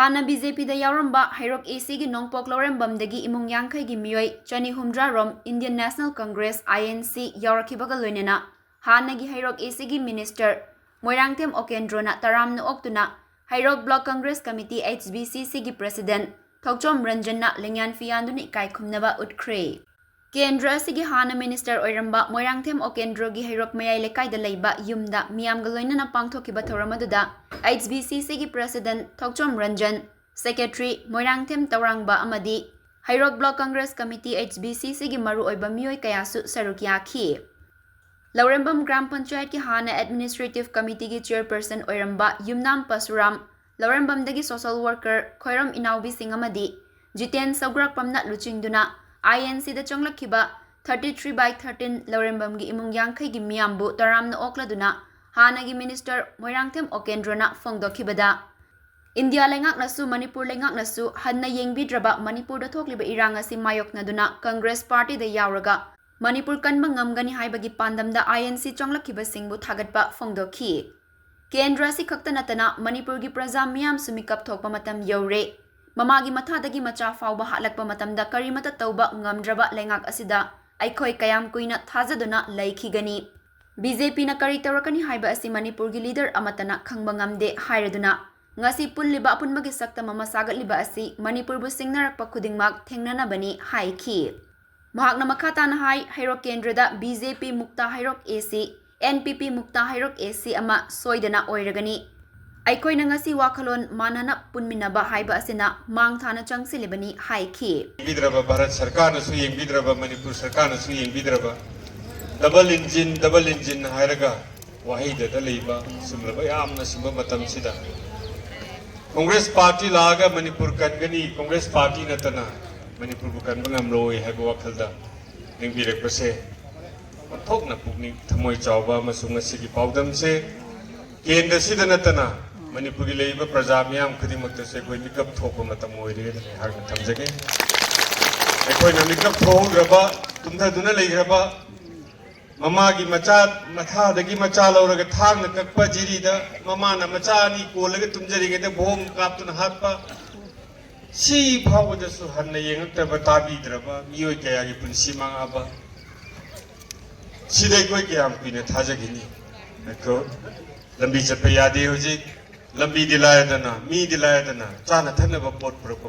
Hana BJP da yauramba Hairok AC gi Nongpok Lorembamdagi imung Yankai gi miyoi Chani Humdra Rom Indian National Congress INC Yaurakhibaga loinena Hana gi Hairok AC gi Minister Moirangtem Okendro na Taramna Oktuna Hairok Block Congress Committee HBCC gi President Thokchom Ranjan na Lengyan Fianduni Kai Khumnaba Utkre Kendra sigi Hana Minister Oiramba Moirangtem Okendro gi Hairok Mayai Lekai da Leiba Yumda Miyam Galoinana Pangthokiba Thoramaduda HBCC gi President Thokchom Ranjan Secretary Moirangtem Taurangba Amadi Hairok Block Congress Committee HBCC gi Maru Oiba Miyoi Kayasu Sarukyakhi Laurembam Gram Panchayat ki Hana Administrative Committee gi Chairperson Oiramba Yumnam Pasuram Laurembam dagi Social Worker Khoiram Inaubi Singamadi Jiten Sagrak Pamnat Luchingduna INC da Changlakhiba 33/13 Laurembam gi imung Yankai gi Miyambu Taramna Okladuna Hana gi Minister Moirangtem Okendro na Fongdokhibada India lengak nasu Manipur lengak nasu Hanna Yengbidraba Manipur da thokliba irang asi mayoknaduna Congress Party da yauraga Manipur kanba ngamgani haibagi pandamda INC Changlakhiba Singbu thagatpa Fongdokhi Kendra si khakta natana Manipur gi praja miyam sumikap thokpa matam yaure Mamagi mathadagi macha fauba halakpa matamda karimata tauba ngamdraba lengak asida aikhoi kayam kuina thajaduna laikhigani BJP na kari tawrakani haiba asi Manipur gi leader amatana khangba ngamde hairaduna ngasi pulliba apunmagi sakta mama sagatliba asi Manipur bu singnarakpa khudingmak thengnana bani haikhi mahakna makhata na hai Hairok Kendra da BJP Mukta Hairok AC NPP Mukta Hairok AC ama soidana oiragani Aikoi na ngasi wakhalon manana punminaba haiba asina mangthana changsilibani haikhi Bidraba Bharat Sarkar na su Bidraba Manipur Sarkar na su Bidraba double engine hairaga wahida da leiba simlaba yamna simba matam sida Congress Party laga Manipur kangani Congress Party natana Manipur bukan bangamloi haiba wakhalda ningbirak pase thokna pukni thamoi chawba masung asigi paudam se kendra sida natana Manipur gi leiba praja miyam khudimakta se koi mikap thokpa matam oire ne har thamjage ekoi na mikap thograba tumthaduna leigraba Mama gi macha matha dagi macha lauraga thang na kakpa jiri da mama na macha ni kolaga tumjari ge da bom kaptuna hatpa si phawa da su hanna yengakta ba tabi draba miyoi kaya gi punsi mangaba sidai koi kyam pina thajagini ko lambi chatpa yade hoji lambi dilayadana mi dilayadana chana thanna ba pot pro ko